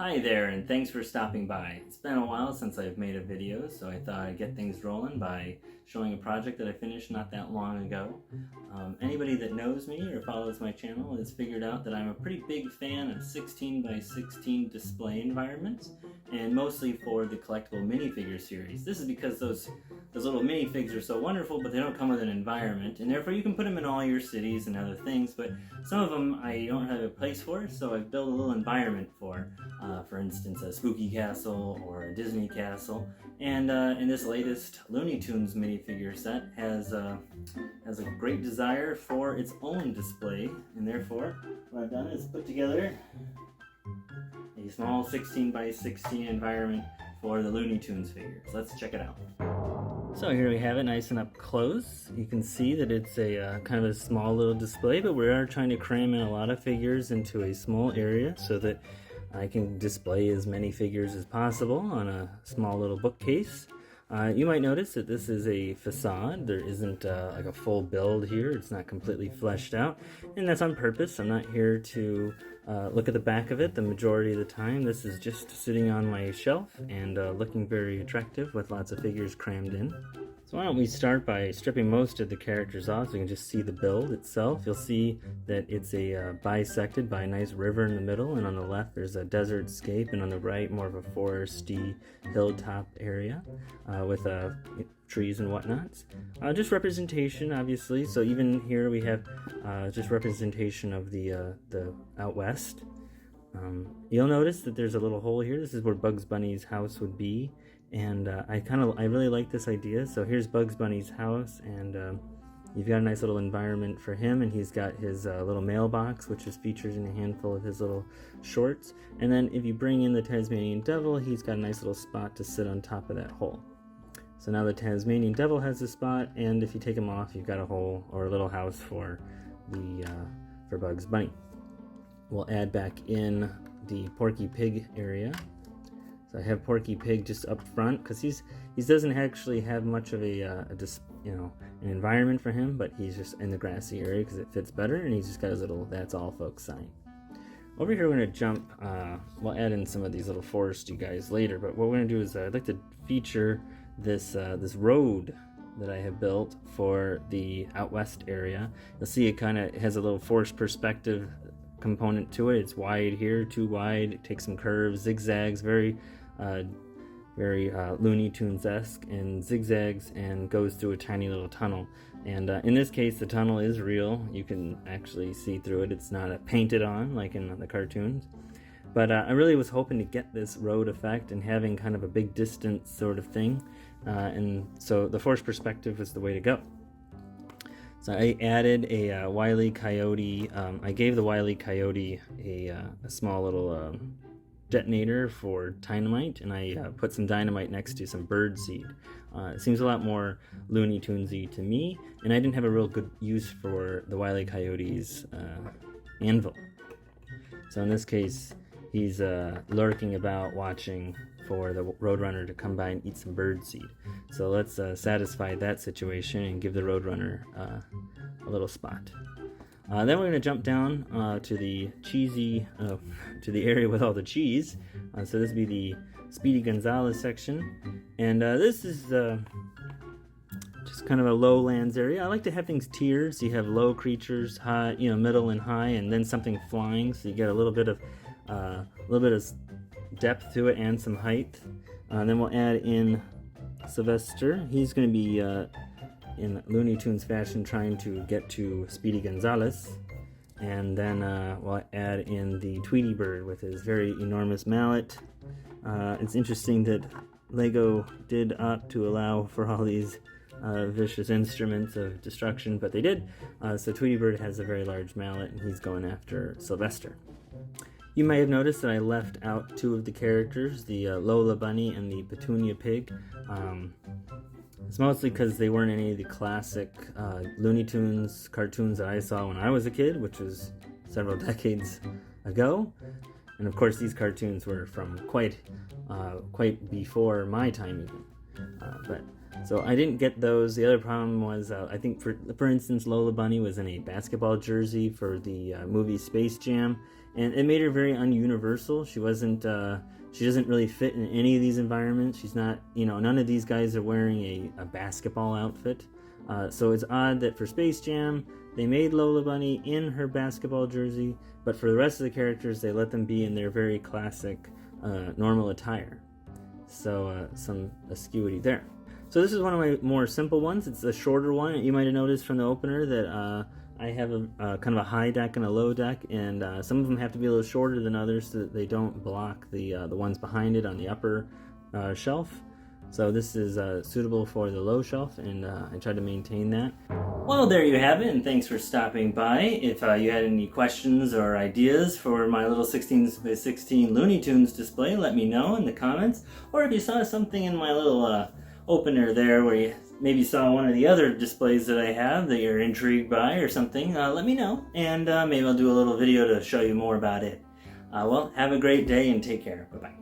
Hi there, and thanks for stopping by. It's been a while since I've made a video, so I thought I'd get things rolling by showing a project that I finished not that long ago. Anybody that knows me or follows my channel has figured out that I'm a pretty big fan of 16 by 16 display environments, and mostly for the collectible minifigure series. This is because those little minifigs are so wonderful, but they don't come with an environment, and therefore you can put them in all your cities and other things, but some of them I don't have a place for, so I've built a little environment for instance, a spooky castle or a Disney castle. And in this latest Looney Tunes minifigure set has a great desire for its own display, and therefore what I've done is put together a small 16 by 16 environment for the Looney Tunes figure. So let's check it out. So here we have it nice and up close. You can see that it's a kind of a small little display, but we are trying to cram in a lot of figures into a small area so that I can display as many figures as possible on a small little bookcase. You might notice that this is a facade. There isn't like a full build here. It's not completely fleshed out, and that's on purpose. I'm not here to look at the back of it the majority of the time. This is just sitting on my shelf and looking very attractive with lots of figures crammed in. So why don't we start by stripping most of the characters off so you can just see the build itself. You'll see that it's bisected by a nice river in the middle, and on the left there's a desert scape, and on the right more of a foresty hilltop area with trees and whatnots. Just representation, obviously. So even here we have just representation of the out west. You'll notice that there's a little hole here. This is where Bugs Bunny's house would be. And I really like this idea. So here's Bugs Bunny's house, and you've got a nice little environment for him, and he's got his little mailbox, which is featured in a handful of his little shorts. And then if you bring in the Tasmanian Devil, he's got a nice little spot to sit on top of that hole. So now the Tasmanian Devil has a spot, and if you take him off, you've got a hole or a little house for Bugs Bunny. We'll add back in the Porky Pig area. So I have Porky Pig just up front because he doesn't actually have much of an environment for him, but he's just in the grassy area because it fits better, and he's just got his little "That's all, folks" sign. Over here we're going to jump. We'll add in some of these little foresty guys later, but what we're going to do is I'd like to feature this road that I have built for the out west area. You'll see it kind of has a little forced perspective component to it. It's wide here, too wide. It takes some curves, zigzags, very Looney Tunes-esque, and zigzags and goes through a tiny little tunnel. And in this case, the tunnel is real. You can actually see through it. It's not painted on like in the cartoons. But I really was hoping to get this road effect and having kind of a big distance sort of thing. And so the forced perspective was the way to go. So I added a Wile E. Coyote. I gave the Wile E. Coyote a small little detonator for dynamite, and I put some dynamite next to some bird seed. It seems a lot more Looney Tunesy to me, and I didn't have a real good use for the Wile E. Coyote's anvil. So in this case, he's lurking about watching for the Roadrunner to come by and eat some bird seed. So let's satisfy that situation and give the Roadrunner a little spot. Then we're going to jump down to the area with all the cheese. So this would be the Speedy Gonzales section, and this is just kind of a lowlands area. I like to have things tiered, so you have low creatures, high, middle and high, and then something flying, so you get a little bit of depth to it and some height. Then we'll add in Sylvester. He's going to be in Looney Tunes fashion trying to get to Speedy Gonzales. And then we'll add in the Tweety Bird with his very enormous mallet. It's interesting that Lego did opt to allow for all these vicious instruments of destruction, but they did. So Tweety Bird has a very large mallet, and he's going after Sylvester. You may have noticed that I left out two of the characters, the Lola Bunny and the Petunia Pig. It's mostly because they weren't any of the classic Looney Tunes cartoons that I saw when I was a kid, which was several decades ago. And of course, these cartoons were from quite before my time even. So I didn't get those. The other problem was, I think, for instance, Lola Bunny was in a basketball jersey for the movie Space Jam, and it made her very ununiversal. She wasn't, she doesn't really fit in any of these environments. She's not, you know, none of these guys are wearing a basketball outfit. So it's odd that for Space Jam, they made Lola Bunny in her basketball jersey, but for the rest of the characters, they let them be in their very classic normal attire. So some askew there. So this is one of my more simple ones. It's a shorter one. You might have noticed from the opener that I have a kind of a high deck and a low deck, and some of them have to be a little shorter than others so that they don't block the ones behind it on the upper shelf. So this is suitable for the low shelf, and I try to maintain that. Well, there you have it, and thanks for stopping by. If you had any questions or ideas for my little 16x16 Looney Tunes display, let me know in the comments. Or if you saw something in my little opener there where you maybe saw one of the other displays that I have that you're intrigued by or something, let me know, and maybe I'll do a little video to show you more about it. Well, have a great day and take care. Bye-bye.